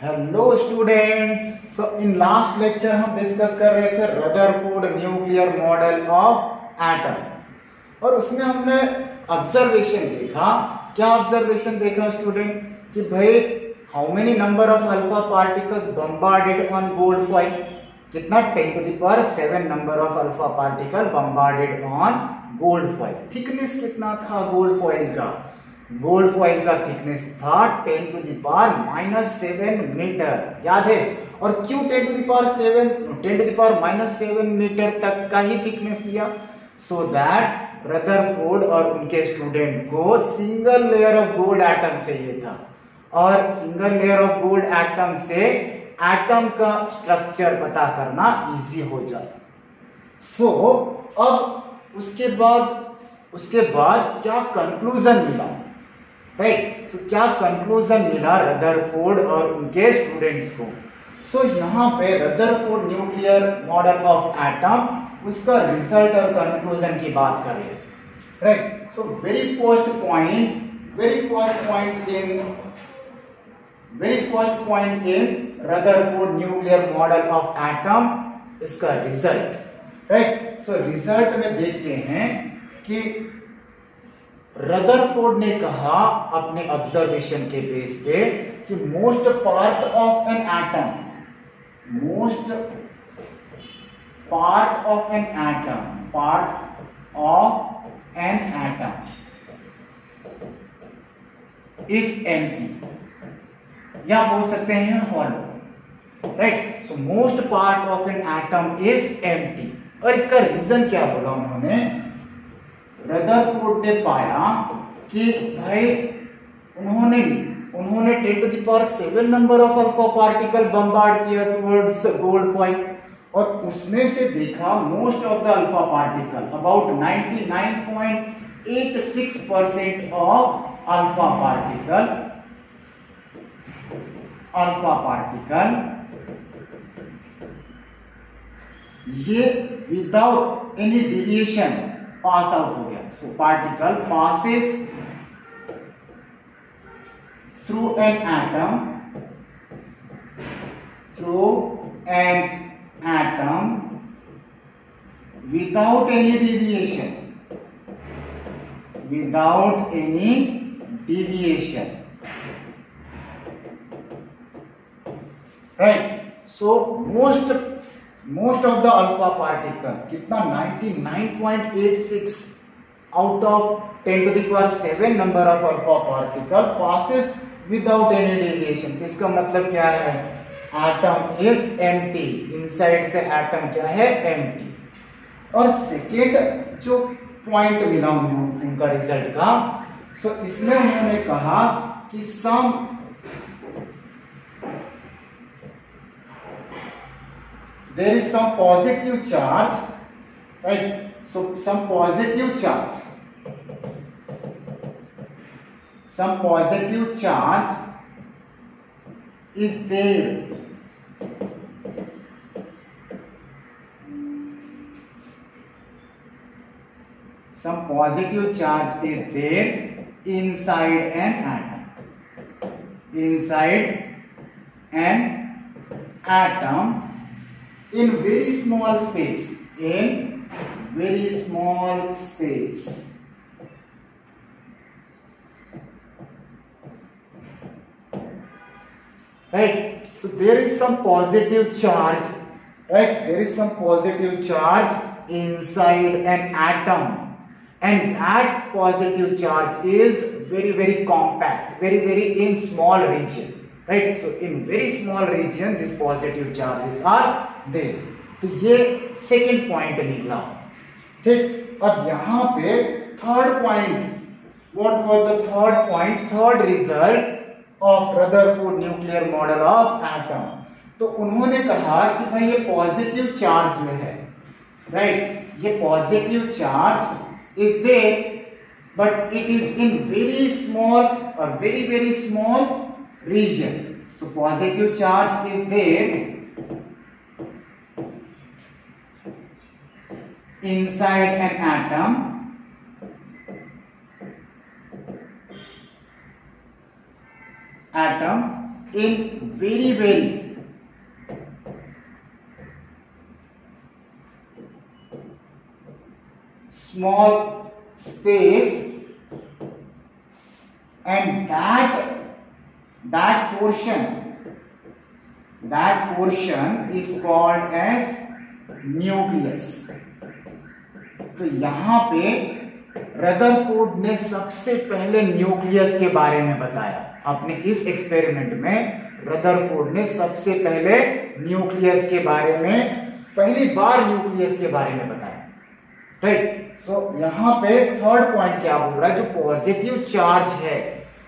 Hello students. So in last lecture हम discuss कर रहे थे Rutherford nuclear model of atom और उसमें हमने ऑब्जर्वेशन देखा। क्या ऑब्जर्वेशन देखा स्टूडेंट कि भाई how many number of alpha particles bombarded on gold foil, कितना 10⁷ number of alpha particle bombarded on gold foil. Thickness कितना था गोल्ड फॉइल का? गोल्ड फॉइल का थिकनेस था 10⁻⁷ मीटर, याद है। और क्यों 10⁻⁷ मीटर तक का ही थिकनेस लिया? सो दैट रदरफोर्ड और उनके स्टूडेंट को single layer of gold atom चाहिए था और single layer of gold atom से एटम का स्ट्रक्चर पता करना इजी हो जाए। सो अब उसके बाद क्या कंक्लूजन मिला, राइट? सो क्या कंक्लूजन मिला रदरफोर्ड और उनके स्टूडेंट्स को? सो यहाँ पे Rutherford nuclear model of atom, उसका रिजल्ट और कंक्लूजन की बात कर रहे हैं, right? So very first point in Rutherford nuclear model of atom, इसका रिजल्ट, राइट? सो रिजल्ट में देखते हैं कि रदरफोर्ड ने कहा अपने ऑब्जर्वेशन के बेस पे कि most part of an atom is empty, या बोल सकते हैं hollow, right? So most part of an atom is empty. और इसका रीजन क्या बोला उन्होंने? रदरफोर्ड ने पाया कि भाई उन्होंने 10⁷ number of alpha particle bombard किया टुवर्ड्स गोल्ड फॉइल और उसमें से देखा most of the alpha particle, about 99.86% of alpha particle ये without any deviation pass out हो गया। So particle passes through an atom without any deviation, right? So most of the alpha particle कितना 99.86 out of 10⁷ number of alpha particle passes without any deviation। इसका मतलब क्या है? Atom is empty, inside से atom क्या है? Empty. और second जो पॉइंट मिला उनका रिजल्ट का, सो इसमें उन्होंने कहा कि there is some positive charge, right? So some positive charge is there inside an atom in very small space, right? So there is some positive charge, right? There is some positive charge inside an atom, and that positive charge is very compact, very in small region, right? So in very small region these positive charges are there। तो ये second point निकला, ठीक। अब यहां पे third point, what was the third point, third result of Rutherford nuclear model of atom? तो उन्होंने कहा कि भाई ये पॉजिटिव चार्ज जो है, राइट, ये positive charge is there but it is in very small और very small region. So positive charge is there inside an atom in very very small space, and that portion is called as nucleus. तो यहां पे Rutherford ने सबसे पहले nucleus के बारे में बताया। अपने इस एक्सपेरिमेंट में रदरफोर्ड ने सबसे पहले न्यूक्लियस के बारे में, पहली बार न्यूक्लियस के बारे में बताया, राइट। सो यहां पे थर्ड पॉइंट क्या बोल रहा है, जो पॉजिटिव चार्ज है,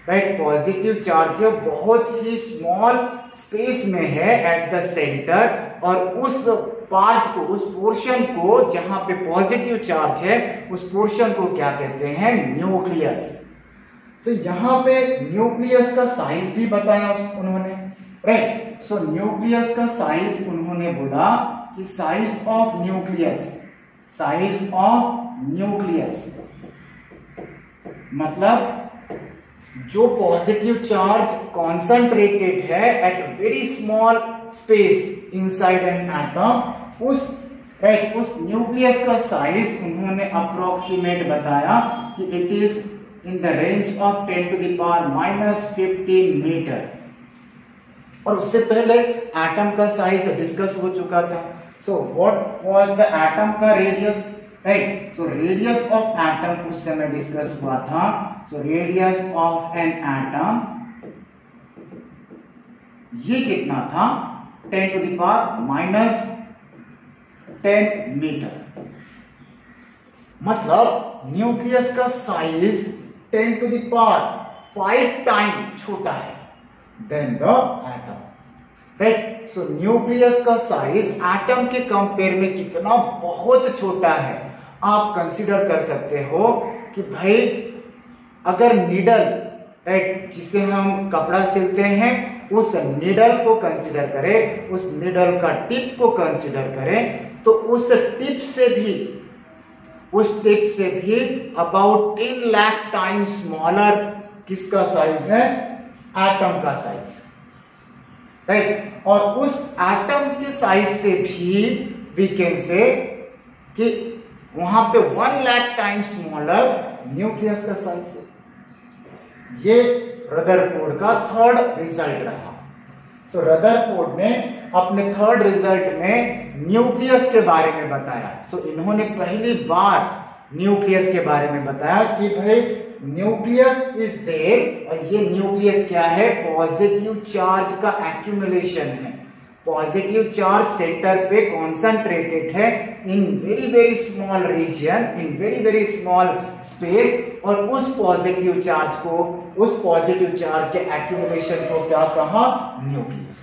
राइट, पॉजिटिव चार्ज है बहुत ही स्मॉल स्पेस में है एट द सेंटर, और उस पार्ट को, उस पोर्शन को जहां पे पॉजिटिव चार्ज है, उस पोर्शन को क्या कहते हैं, न्यूक्लियस। तो यहां पे न्यूक्लियस का साइज भी बताया उन्होंने, राइट। सो न्यूक्लियस का साइज उन्होंने बोला कि साइज ऑफ न्यूक्लियस मतलब जो पॉजिटिव चार्ज कॉन्सेंट्रेटेड है at very small space inside an atom, उस न्यूक्लियस का साइज उन्होंने अप्रोक्सीमेट बताया कि it is in the range of 10⁻⁻15 metre. और उससे पहले एटम का साइज डिस्कस हो चुका था। So what was the atom का radius, right. So radius of atom उस समय डिस्कस हुआ था। So radius of an atom ये कितना था, 10⁻⁻10 मीटर। मतलब न्यूक्लियस का साइज 10⁵ टाइम छोटा है than the atom, right. So nucleus का साइज एटम के कंपेयर में कितना बहुत छोटा है। आप कंसीडर कर सकते हो कि भाई अगर नीडल, राइट, जिसे हम कपड़ा सिलते हैं, उस नीडल को कंसीडर करें, उस नीडल का टिप को कंसीडर करें, तो उस टिप से भी अबाउट 10 लाख टाइम स्मॉलर किसका साइज है, एटम का साइज, राइट। और उस एटम के साइज से भी वी कैन से कि वहां पे 1 लाख टाइम स्मॉलर न्यूक्लियस का साइज है। ये रदरफोर्ड का थर्ड रिजल्ट रहा। सो रदरफोर्ड ने अपने थर्ड रिजल्ट में न्यूक्लियस के बारे में बताया। सो इन्होंने पहली बार न्यूक्लियस के बारे में बताया कि भाई न्यूक्लियस इज देयर, और ये न्यूक्लियस क्या है, पॉजिटिव चार्ज का एक्यूमुलेशन है। पॉजिटिव चार्ज सेंटर पे कॉन्सेंट्रेटेड है in very very small region, in very very small space, और उस पॉजिटिव चार्ज के एक्यूमुलेशन को क्या कहा, nucleus.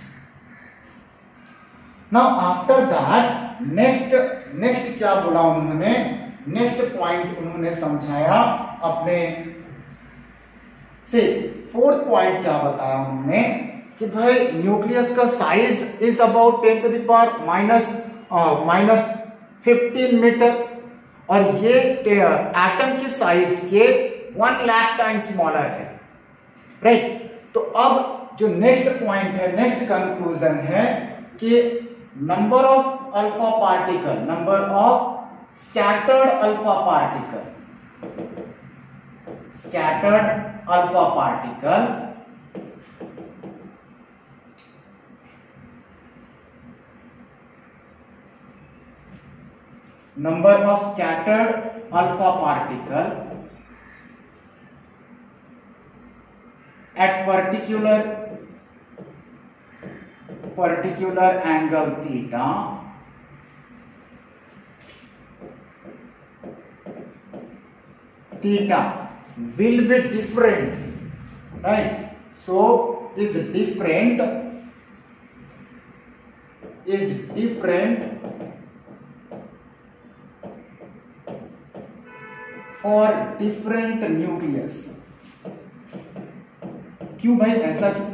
Now after that next क्या बोला उन्होंने, नेक्स्ट पॉइंट उन्होंने समझाया अपने से। फोर्थ पॉइंट क्या बताया उन्होंने कि भाई न्यूक्लियस का साइज इज अबाउट 10⁻⁻15 मीटर, और ये एटम के साइज के 1 लाख टाइम स्मॉलर है, राइट। तो अब जो नेक्स्ट पॉइंट है, नेक्स्ट कंक्लूजन है कि number of alpha particle, number of scattered alpha particle number of scattered alpha particle at particular angle theta will be different, right? So is different for different nucleus। क्यों भाई, ऐसा क्यों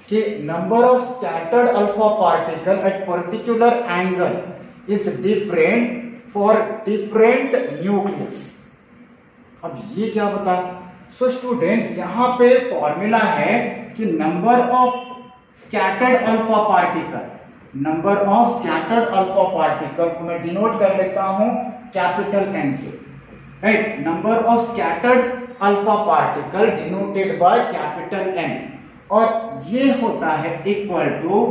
कि number of scattered alpha particle at particular angle is different for different nucleus. अब ये क्या बता, so student यहां पे फॉर्मूला है कि कि number of scattered alpha particle, number of scattered alpha particle को मैं डिनोट कर लेता हूं कैपिटल एन से, right. Number of scattered alpha particle denoted by capital N, और ये होता है equal to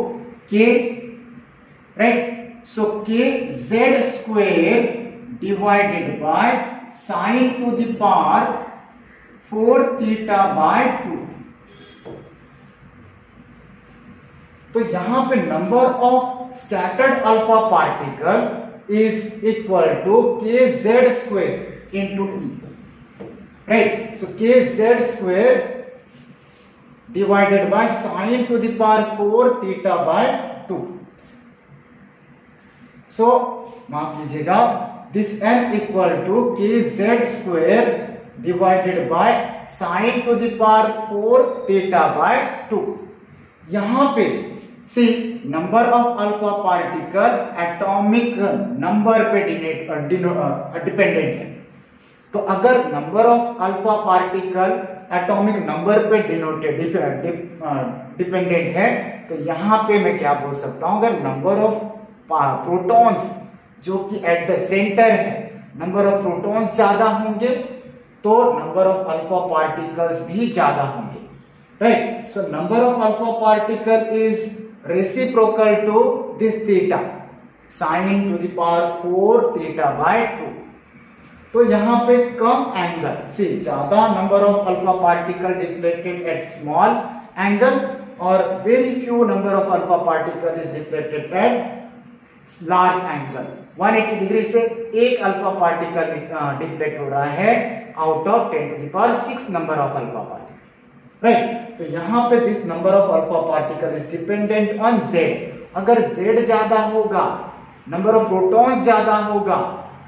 K, right. So K Z square divided by sine to the power 4 theta by 2। तो यहां पे number of scattered alpha particle is equal to K Z square into E, right. So K Z square divided by sine to the power 4 theta by 2। So माफ कीजिएगा, this N equal to K Z square divided by sine to the power 4 theta by 2। यहां पे see number of alpha particle atomic number पे dependent है। तो अगर number of alpha particle atomic number पे dependent है, तो यहां पे मैं क्या बोल सकता हूं, अगर नंबर ऑफ प्रोटॉन्स जो कि एट द सेंटर है, नंबर ऑफ प्रोटॉन्स ज्यादा होंगे तो नंबर ऑफ अल्फा पार्टिकल्स भी ज्यादा होंगे, right. So number of alpha particle is reciprocal to this theta, sine to the power 4 theta by 2। तो यहां पे कम एंगल से ज्यादा number of alpha particle deflected at small angle, और very few number of alpha particle is deflected at large angle. 180 degree से एक alpha particle deflect हो रहा है out of 10 to the power 6 number of alpha particle, right. तो यहां पे this number of alpha particle is dependent on Z. अगर Z ज्यादा होगा, नंबर ऑफ प्रोटॉन्स ज्यादा होगा,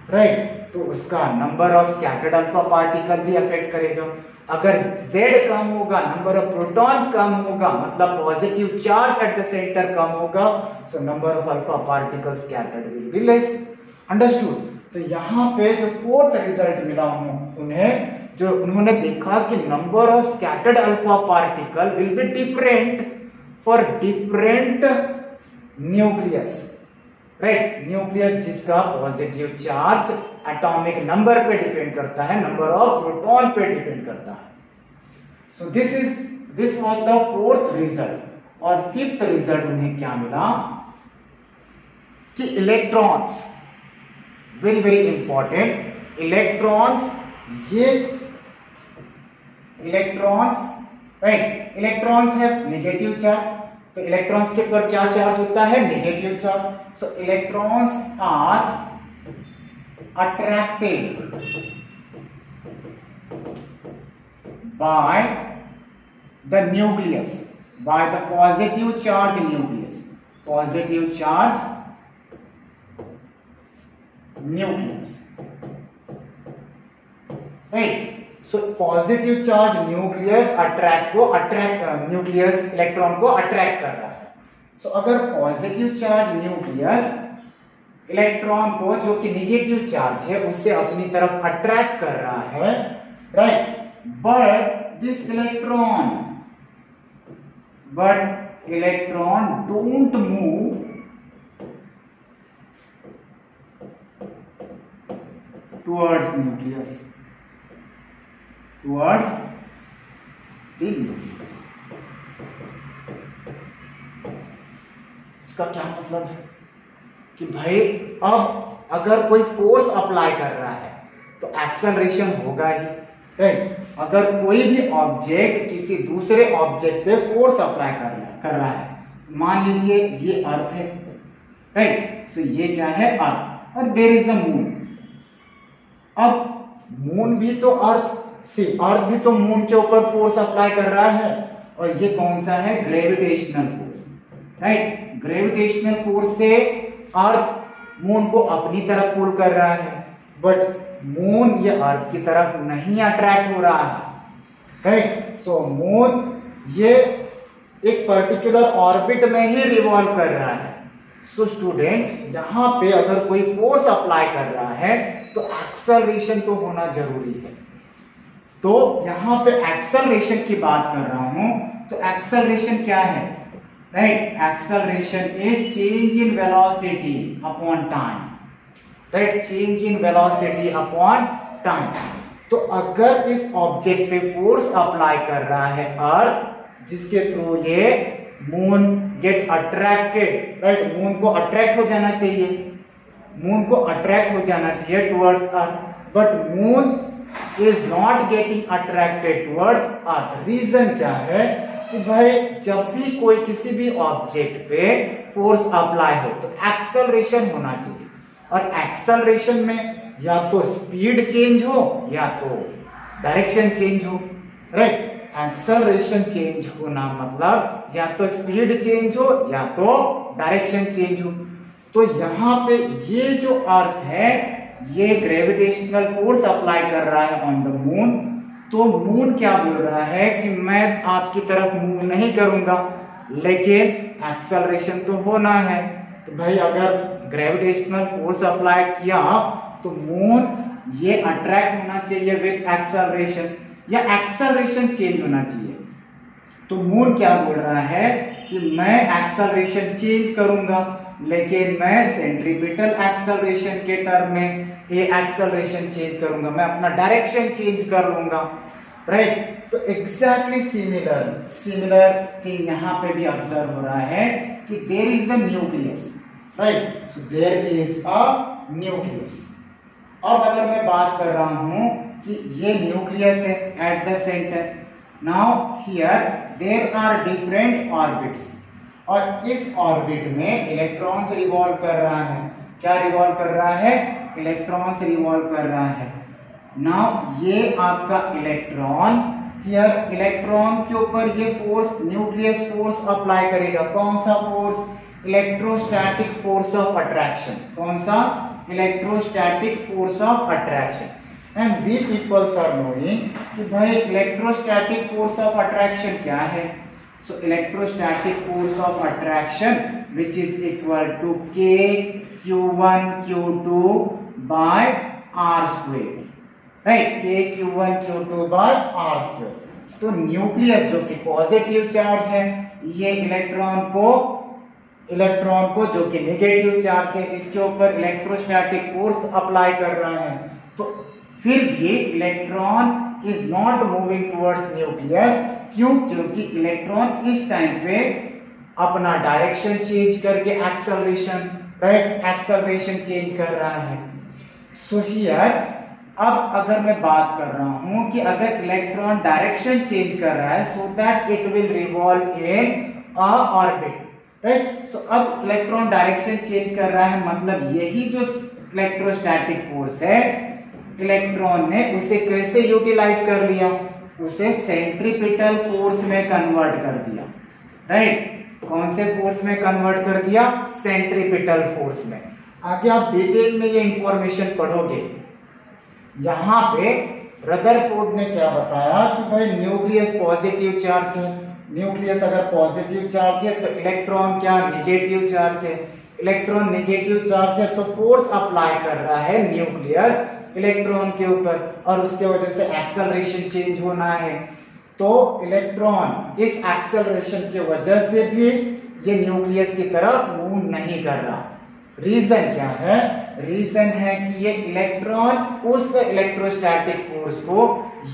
राइट, तो उसका number of scattered alpha particle भी अफेक्ट करेगा। अगर Z कम होगा, नंबर ऑफ प्रोटॉन कम होगा, मतलब positive charge at the centre कम होगा, so number of alpha particle scattered will be less. Understood. तो यहाँ पे जो फोर्थ रिजल्ट मिला उन्हें, जो उन्होंने देखा कि number of scattered alpha particle will be different for different nucleus, right. Nucleus जिसका पॉजिटिव चार्ज एटॉमिक नंबर पे डिपेंड करता है, नंबर ऑफ प्रोटॉन पे डिपेंड करता है। So this was the fourth result. और फिफ्थ रिजल्ट उन्हें क्या मिला कि electrons, very very important, electrons, ये इलेक्ट्रॉन्स, राइट, इलेक्ट्रॉन्स है नेगेटिव चार्ज, तो इलेक्ट्रॉन्स के ऊपर क्या चार्ज होता है, negative charge. So electrons are attracted by the nucleus, by the positive charge nucleus, positive charge nucleus, right. So positive charge nucleus nucleus electron को attract कर रहा है। सो अगर पॉजिटिव चार्ज न्यूक्लियस इलेक्ट्रॉन को, जो कि नेगेटिव चार्ज है, उससे अपनी तरफ अट्रैक्ट कर रहा है, right, but this electron don't move towards nucleus, towards the nucleus। इसका क्या मतलब है कि भाई अब अगर कोई फोर्स अप्लाई कर रहा है तो एक्सेलरेशन होगा ही, राइट। अगर कोई भी ऑब्जेक्ट किसी दूसरे ऑब्जेक्ट पे फोर्स अप्लाई कर रहा है, मान लीजिए ये अर्थ है, राइट। सो ये क्या है, अर्थ, और देयर इज अ मून। अब मून भी तो अर्थ भी तो मून के ऊपर फोर्स अप्लाई कर रहा है, और ये कौन सा है, gravitational force, right. Gravitational force से अर्थ मून को अपनी तरफ पुल कर रहा है, बट मून ये अर्थ की तरफ नहीं अट्रैक्ट हो रहा है, राइट। सो मून ये एक पर्टिकुलर ऑर्बिट में ही रिवॉल्व कर रहा है। सो स्टूडेंट, यहां पे अगर कोई फोर्स अप्लाई कर रहा है तो एक्सेलरेशन तो होना जरूरी है। तो यहां पे एक्सेलरेशन की बात कर रहा हूं, तो एक्सेलरेशन क्या है? Right, acceleration is change in velocity upon time, right, change in velocity upon time. तो अगर इस ऑब्जेक्ट पे फोर्स अप्लाई कर रहा है अर्थ, जिसके थ्रू ये moon get attracted, right, moon को अट्रैक्ट हो जाना चाहिए, मून को अट्रैक्ट हो जाना चाहिए towards earth, but moon is not getting attracted towards earth. Reason क्या है कि भाई जब भी कोई किसी भी ऑब्जेक्ट पे फोर्स अप्लाई हो तो एक्सेलरेशन होना चाहिए, और एक्सेलरेशन में या तो स्पीड चेंज हो या तो डायरेक्शन चेंज हो, राइट। एक्सेलरेशन चेंज होना मतलब या तो स्पीड चेंज हो या तो डायरेक्शन चेंज हो। तो यहाँ पे ये जो अर्थ है ये ग्रेविटेशनल फोर्स अप्लाई कर रहा है ऑन द मून, तो मून क्या बोल रहा है कि मैं आपकी तरफ मूव नहीं करूंगा, लेकिन एक्सेलरेशन तो होना है। तो भाई अगर ग्रेविटेशनल फोर्स अप्लाई किया तो मून ये अट्रैक्ट होना चाहिए विथ एक्सेलरेशन, या एक्सेलरेशन चेंज होना चाहिए। तो मून क्या बोल रहा है कि मैं एक्सेलरेशन चेंज करूंगा, लेकिन मैं सेंट्रीपिटल एक्सेलरेशन के टर्म में ये एक्सेलरेशन चेंज करूंगा, मैं अपना डायरेक्शन चेंज कर लूंगा, राइट। तो एग्जैक्टली सिमिलर थिंग यहाँ पे भी ऑब्जर्व हो रहा है कि there is a nucleus, right, so there is a nucleus. अब अगर मैं बात कर रहा हूं कि ये न्यूक्लियस है at the centre, now here there are different orbits, और इस ऑर्बिट में इलेक्ट्रॉन्स रिवॉल्व कर रहा है। क्या रिवॉल्व कर रहा है? इलेक्ट्रॉन्स रिवॉल्व कर रहा है। नाउ ये आपका इलेक्ट्रॉन, हियर इलेक्ट्रॉन के ऊपर ये फोर्स, न्यूक्लियस फोर्स अप्लाई करेगा। कौन सा force? Electrostatic force of attraction. कौन सा? Electrostatic force of attraction. And we peoples are knowing कि भाई इलेक्ट्रोस्टैटिक फोर्स ऑफ अट्रैक्शन क्या है? So electrostatic force of attraction which is equal to K Q1 Q2 by R square, right? K Q1 Q2 by R square। तो nucleus जो कि positive charge है, ये electron को जो कि नेगेटिव चार्ज है, इसके ऊपर इलेक्ट्रोस्टैटिक फोर्स अप्लाई कर रहा है। तो फिर भी electron is not moving towards nucleus. क्यों? क्योंकि इलेक्ट्रॉन इस टाइम पे अपना डायरेक्शन चेंज करके एक्सेलरेशन, राइट, एक्सेलरेशन चेंज कर रहा है। सो हियर अब अगर मैं बात कर रहा हूं कि अगर इलेक्ट्रॉन डायरेक्शन चेंज कर रहा है so that it will revolve in a orbit, right. So अब इलेक्ट्रॉन डायरेक्शन चेंज कर रहा है, मतलब यही जो इलेक्ट्रोस्टैटिक फोर्स है, इलेक्ट्रॉन ने उसे कैसे यूटिलाइज कर लिया? उसे सेंट्रीपिटल फोर्स में कन्वर्ट कर दिया, राइट। कौन से फोर्स में कन्वर्ट कर दिया? सेंट्रीपिटल फोर्स में। आगे आप डिटेल में ये इंफॉर्मेशन पढ़ोगे। यहां पे रदरफोर्ड ने क्या बताया कि भाई न्यूक्लियस पॉजिटिव चार्ज है, न्यूक्लियस अगर पॉजिटिव चार्ज है तो इलेक्ट्रॉन क्या? नेगेटिव चार्ज है। इलेक्ट्रॉन नेगेटिव चार्ज है तो फोर्स अप्लाई कर रहा है न्यूक्लियस इलेक्ट्रॉन के ऊपर, और उसके वजह से एक्सेलरेशन चेंज होना है। तो इलेक्ट्रॉन इस एक्सेलरेशन की वजह से भी ये न्यूक्लियस की तरफ मूव नहीं कर रहा। रीजन क्या है? रीजन है कि ये इलेक्ट्रॉन उस इलेक्ट्रोस्टैटिक फोर्स को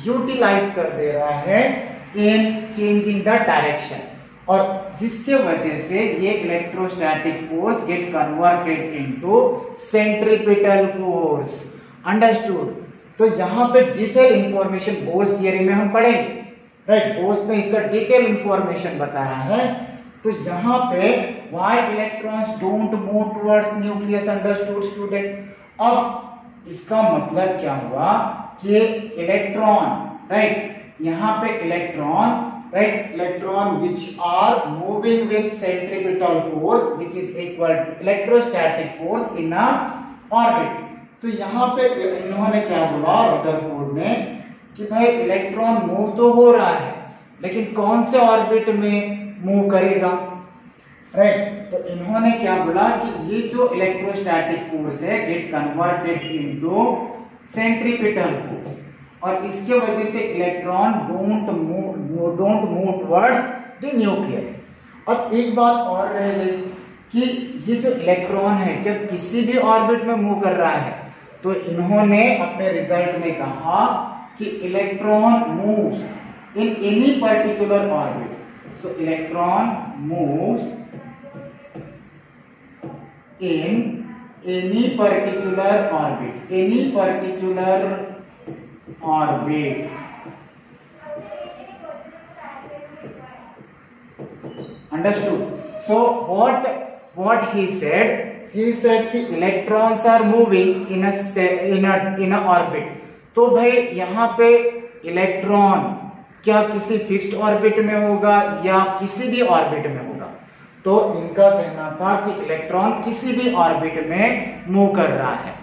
यूटिलाइज कर दे रहा है इन चेंजिंग द डायरेक्शन, और जिसके वजह से ये electrostatic force get converted into centripetal force. Understood? तो यहाँ पे डिटेल इंफॉर्मेशन बोर्स थियरी में हम पढ़ेंगे, राइट। बोर्स में इसका डिटेल इंफॉर्मेशन बता रहा है। तो यहाँ पे why electrons don't move towards nucleus, understood student? अब इसका मतलब क्या हुआ कि इलेक्ट्रॉन, राइट, यहाँ पे electron, right, electron which are moving with centripetal force which is equal to electrostatic force in a orbit. तो यहाँ पे इन्होंने क्या बोला रदरफोर्ड ने कि भाई इलेक्ट्रॉन मूव तो हो रहा है, लेकिन कौन से ऑर्बिट में मूव करेगा, राइट। तो इन्होंने क्या बोला कि ये जो इलेक्ट्रोस्टैटिक फोर्स है get converted into centripetal force, और इसके वजह से electron don't move towards the nucleus. अब एक बात और रह गई कि ये जो इलेक्ट्रॉन है जब किसी भी ऑर्बिट में मूव कर रहा है तो इन्होंने अपने रिजल्ट में कहा कि electron moves in any particular orbit. So electron moves in any particular orbit, any particular orbit. Understood? So what he said? He said कि electrons are moving in a orbit। तो भाई यहाँ पे इलेक्ट्रॉन क्या किसी फिक्स्ड ऑर्बिट में होगा या किसी भी ऑर्बिट में होगा? तो इनका कहना था कि इलेक्ट्रॉन किसी भी ऑर्बिट में मूव कर रहा है।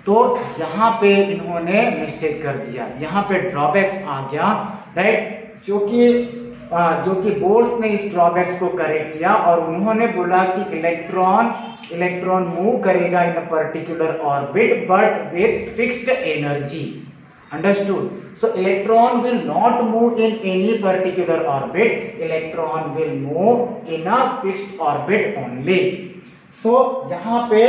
तो यहाँ पे इन्होंने मिस्टेक कर दिया, यहाँ पे ड्रॉबैक्स आ गया, राइट, जो कि बोर्स ने इस ड्रॉबैक्स को करेक्ट किया और उन्होंने बोला कि इलेक्ट्रॉन मूव करेगा in a particular orbit but with fixed energy. Understood? So electron will not move in any particular orbit. Electron will move in a fixed orbit only. So यहाँ पे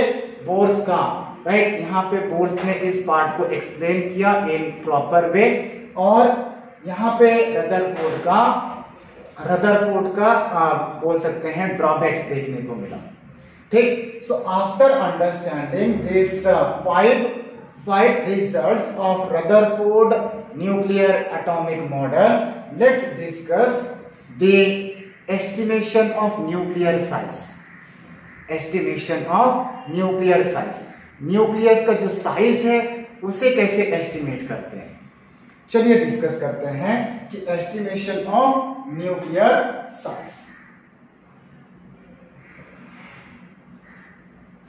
bourse का right, यहाँ पे bourse ने इस part को explain किया in proper way और यहाँ पे रदरफोर्ड का बोल सकते हैं ड्रॉबैक्स देखने को मिला। ठीक, so after understanding this five results of Rutherford nuclear atomic model, let's discuss the estimation of nuclear size. Estimation of nuclear size. Nucleus का जो साइज है उसे कैसे एस्टिमेट करते हैं, चलिए डिस्कस करते हैं कि estimation of nuclear size.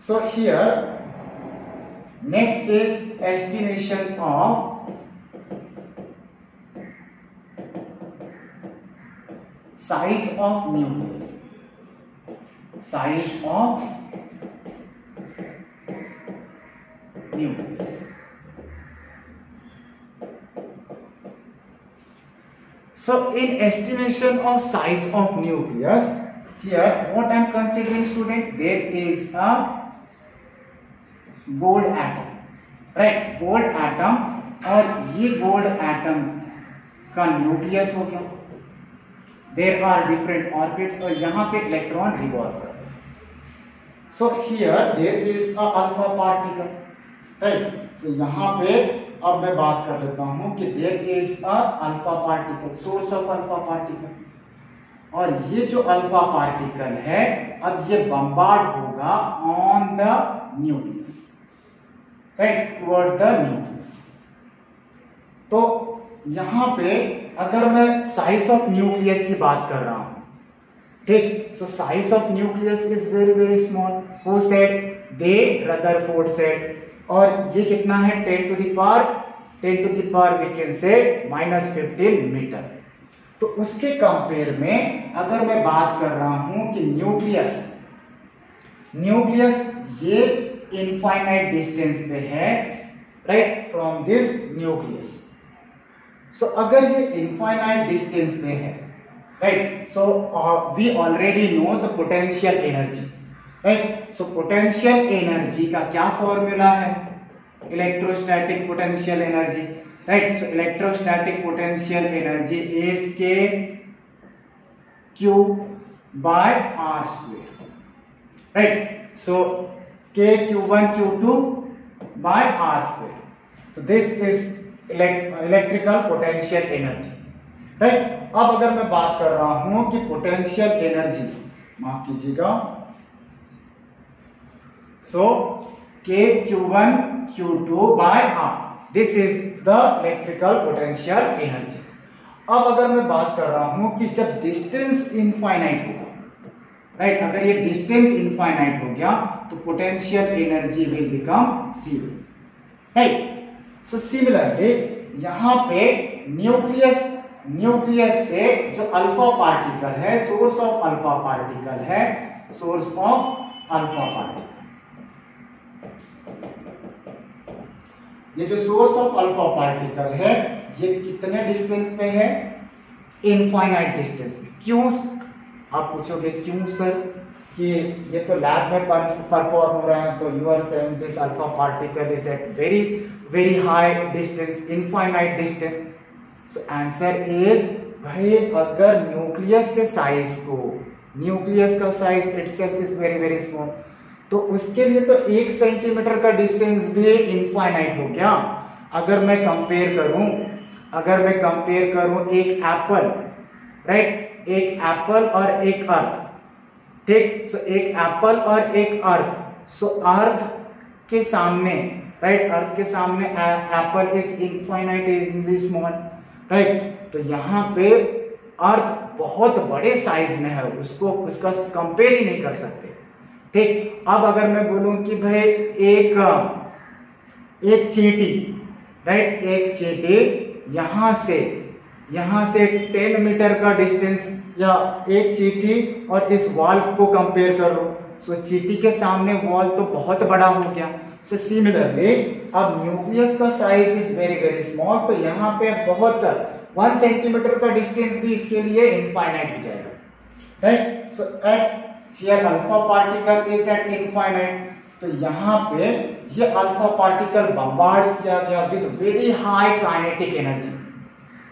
So here next is estimation of size of nucleus. Size of nucleus. So in estimation of size of nucleus, here what I am considering, student, there is a gold atom, right, gold atom, और ये gold atom का nucleus हो गया। There are different orbits और यहाँ पे electron revolve कर रहे हैं। So here there is a alpha particle, right. So यहाँ पे अब मैं बात कर लेता हूँ कि there is a alpha particle, source of alpha particle, और ये जो अल्फा पार्टिकल है अब ये बम्बार्ड होगा on the nucleus, right, toward the nucleus. तो यहां पे अगर मैं साइज ऑफ न्यूक्लियस की बात कर रहा हूं, ठीक, so size of nucleus is very very small. Who said? They, Rutherford said. और ये कितना है? 10 to the power we can say -15 metre. तो उसके कंपेयर में अगर मैं बात कर रहा हूं कि न्यूक्लियस ये इनफाइनाइट डिस्टेंस पे है, right, from this nucleus. So अगर ये इनफाइनाइट डिस्टेंस पे है, right, so we already know the potential energy, right. So potential energy का क्या फॉर्मूला है? Electrostatic potential energy, right. So electrostatic potential energy is K Q by R square, right. So K Q1 Q2 by R square. So this is electrical potential energy, right? अब अगर मैं बात कर रहा हूं कि पोटेंशियल एनर्जी, माफ कीजिएगा, so K Q1 Q2 by R, this is the electrical potential energy. अब अगर मैं बात कर रहा हूं कि जब डिस्टेंस इनफाइनाइट होगा, राइट, अगर ये डिस्टेंस इनफाइनाइट हो गया तो potential energy will become zero, right. So similarly यहां पे न्यूक्लियस से जो अल्फा पार्टिकल है, सोर्स ऑफ अल्फा पार्टिकल है, सोर्स ऑफ अल्फा पार्टिकल, ये जो सोर्स ऑफ अल्फा पार्टिकल है ये कितने डिस्टेंस पे है? इनफाइनाइट डिस्टेंस पे। क्यों आप पूछोगे क्यों सर कि ये तो लैब में परफॉर्म हो रहा है, तो you are saying this alpha particle is at very very high distance, infinite distance. So answer is भाई अगर न्यूक्लियस के साइज को, न्यूक्लियस का size itself is very very small, तो उसके लिए तो 1 सेंटीमीटर का डिस्टेंस भी इनफाइनाइट हो गया। अगर मैं कंपेयर करूं एक एप्पल, राइट, एक एप्पल और एक अर्थ, ठीक। सो एक एप्पल और एक अर्थ, सो अर्थ के सामने, राइट, अर्थ के सामने Apple is infinite, is small, right. तो यहाँ पे अर्थ बहुत बड़े साइज में है, उसको उसका कंपेयर ही नहीं कर सकते, ठीक। अब अगर मैं बोलूं कि भाई एक चींटी, राइट, एक चींटी यहां से 10 मीटर का डिस्टेंस, या एक चींटी और इस वॉल को कंपेयर करो, सो चींटी के सामने वॉल तो बहुत बड़ा हो गया। सो सिमिलरली अब न्यूक्लियस का size is very very small, तो यहाँ पे बहुत 1 सेंटीमीटर का डिस्टेंस भी इसके लिए इनफाइनाइट हो जाएगा, right. So at here alpha particle is at infinite, तो यहाँ पे ये अल्फा पार्टिकल बम्बार्ड किया गया with very high kinetic energy,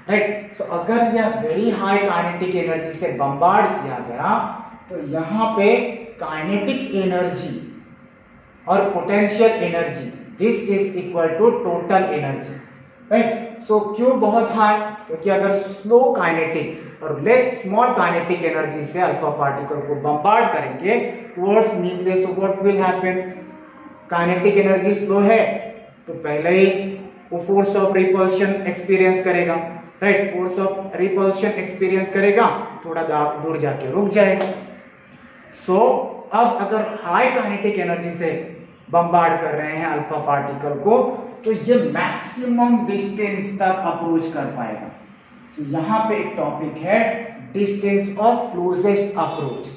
right. So अगर यह वेरी हाई काइनेटिक एनर्जी से बम्बार्ड किया गया, तो यहाँ पे काइनेटिक एनर्जी और potential energy, this is equal to total energy, right. So क्यों बहुत हाई? क्योंकि अगर स्लो काइनेटिक और लेस स्मॉल काइनेटिक एनर्जी से अल्फा पार्टिकल को बम्बार्ड करेंगे towards nucleus, so what will happen? Kinetic energy slow है तो पहले ही वो फोर्स ऑफ रिपल्शन एक्सपीरियंस करेगा, right. Force of repulsion experience करेगा, थोड़ा दूर जाके रुक जाएगा। सो अब अगर हाई काइनेटिक एनर्जी से बम्बार्ड कर रहे हैं अल्फा पार्टिकल को, तो ये मैक्सिमम डिस्टेंस तक अप्रोच कर पाएगा। तो यहाँ पे एक टॉपिक है डिस्टेंस ऑफ क्लोजेस्ट अप्रोच।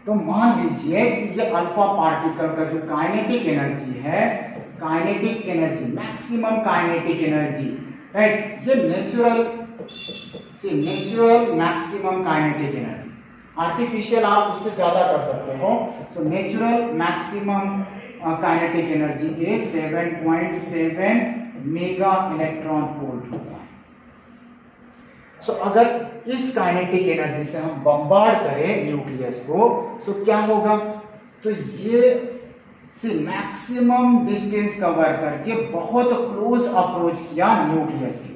तो मान लीजिए कि ये अल्फा पार्टिकल का जो काइनेटिक एनर्जी है, kinetic energy, maximum kinetic energy, right, ये natural maximum kinetic energy, artificial आप उससे ज्यादा कर सकते हो। तो natural maximum kinetic energy is 7.7 mega electron volt होता है। सो अगर इस काइनेटिक एनर्जी से हम बम्बार्ड करें न्यूक्लियस को, सो क्या होगा? तो ये मैक्सिमम डिस्टेंस कवर करके बहुत क्लोज अप्रोच किया न्यूक्लियस के।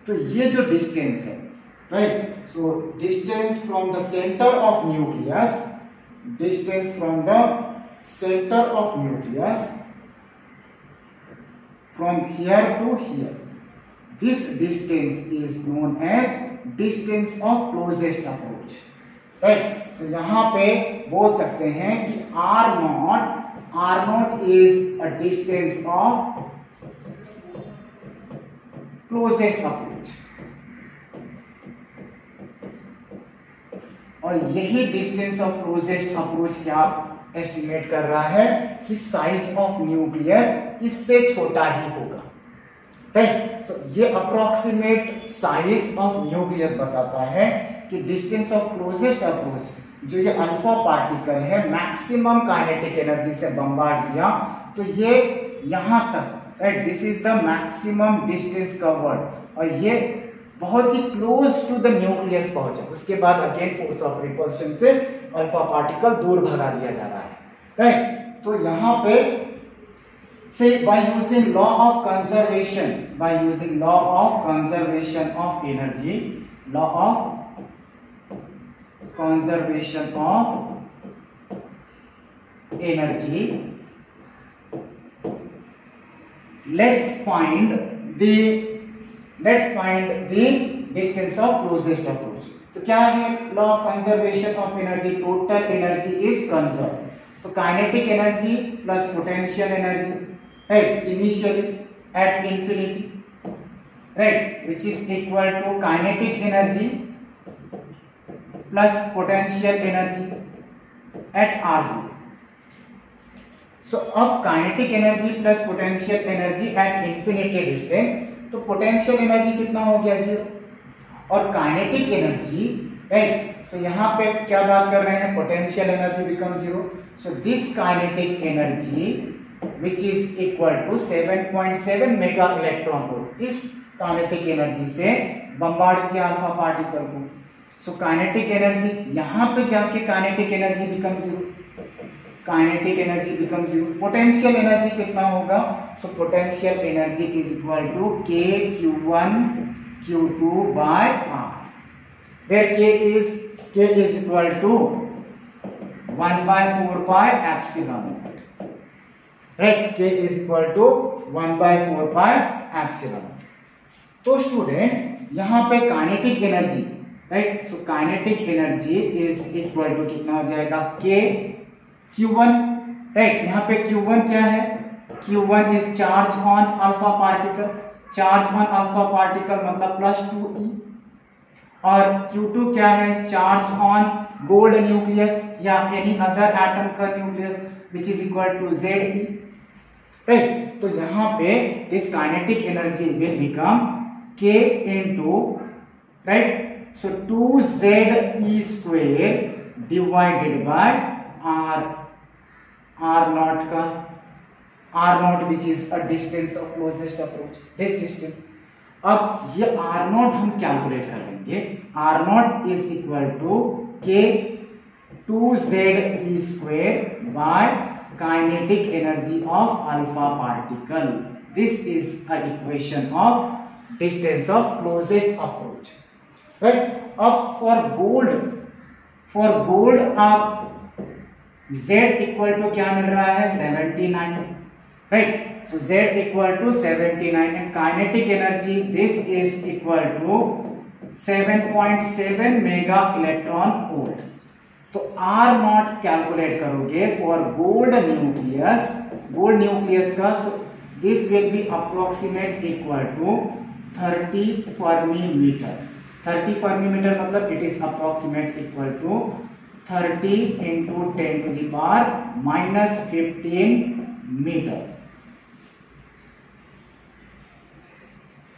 तो ये जो डिस्टेंस है, right, so distance from the centre of nucleus, distance from the center of nucleus from here to here, this distance is known as distance of closest approach, right। so यहाँ पे बोल सकते हैं कि r naught is a distance of closest approach, और यही distance of closest approach क्या estimate कर रहा है कि साइज ऑफ न्यूक्लियस इससे छोटा ही होगा, राइट। सो ये अप्रोक्सीमेट साइज ऑफ न्यूक्लियस बताता है कि डिस्टेंस ऑफ क्लोजेस्ट अप्रोच, जो ये अल्फा पार्टिकल है मैक्सिमम काइनेटिक एनर्जी से बम्बार्ड किया, तो ये यहां तक, right, this is the maximum distance covered, और ये बहुत ही क्लोज टू द न्यूक्लियस पहुंचा। उसके बाद अगेन फोर्स ऑफ रिपल्शन से अल्फा पार्टिकल दूर भगा दिया जा रहा है, राइट। तो यहां पे से by using law of conservation, of energy, law of conservation of energy, let's find the distance of closest approach. तो क्या है law of conservation of energy? Total energy is conserve. So kinetic energy plus potential energy, right, initially at infinity, right, which is equal to kinetic energy plus potential energy at r0। So अब kinetic energy plus potential energy at infinity distance, तो potential energy कितना हो गया? 0, और kinetic energy, right, so यहाँ पे क्या बात कर रहे हैं, potential energy become zero. So this kinetic energy which is equal to 7.7 mega electron volt, इस काइनेटिक एनर्जी से बम्बार्ड किया अल्फा पार्टिकल को। सो काइनेटिक एनर्जी यहाँ पे जाके kinetic energy become zero, kinetic energy become zero. Potential energy कितना होगा, so potential energy is equal to k q1 q2 by r, where k is equal to 1/4 pi epsilon, right? k is equal to 1/4 pi epsilon। तो student यहाँ पे kinetic energy, right, so kinetic energy is equal to कितना हो जाएगा, k q1, right. यहाँ पे q1 क्या है, q1 is charge on alpha particle, charge on alpha particle मतलब +2e, और q2 क्या है, चार्ज ऑन गोल्ड न्यूक्लियस या एनी अदर एटम का nucleus which is equal to Ze, राइट। तो यहाँ पे this kinetic energy will become k into, right, so 2Ze square divided by r naught का, r naught which is a distance of closest approach, this distance। अब ये r naught हम calculate कर लेंगे, r naught is equal to k 2Ze square by kinetic energy of alpha particle। This is an equation of distance of closest approach, right? अब for gold आप Z equal to क्या मिल रहा है, 79, right. So Z equal to 79 and kinetic energy this is equal to 7.7 mega electron volt. तो R naught calculate करोगे for gold nucleus का, this will be approximate equal to 30 fermi metre. 30 fermi metre मतलब it is approximate equal to 30 into 10 to the power -15 metre,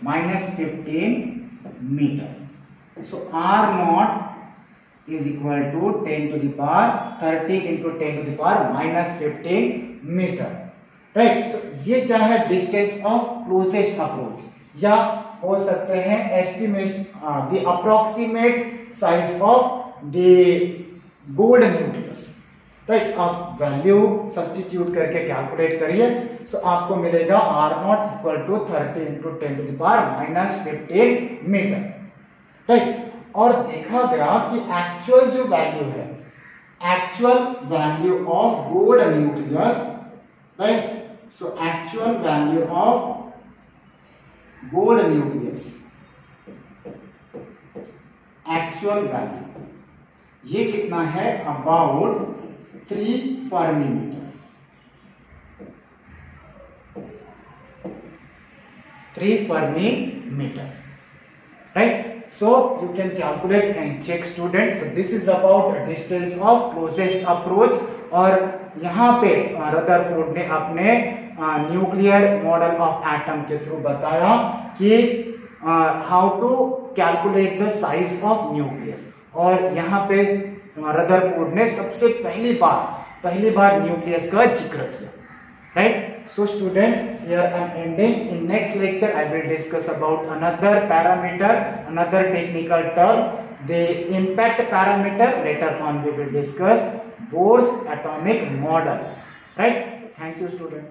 -15 metre. So R naught is equal to 10 to the power 30 into 10 to the power -15 metre, right. So ये क्या है, distance of closest approach, या हो सकते हैं estimate the approximate size of the gold nucleus, right. आप value substitute करके calculate करिए, सो आपको मिलेगा R not equal to 30 into 10 to the power -15 metre, right. और देखा गया कि एक्चुअल जो वैल्यू है, actual value of gold nucleus, right, so actual value of gold nucleus, actual value ये कितना है, about 3 fermi metre, 3 fermi metre, right. So you can calculate and check students. So this is about distance of closest approach। और यहाँ पे Rutherford ने अपने nuclear model of atom के through बताया कि how to calculate the size of nucleus. और यहाँ पे रदरफोर्ड ने सबसे पहली बार न्यूक्लियस का जिक्र किया, right? So student, here I am ending. In next lecture I will discuss about another parameter, another technical term, the impact parameter. Later on we will discuss Bohr's atomic model, right? Thank you student.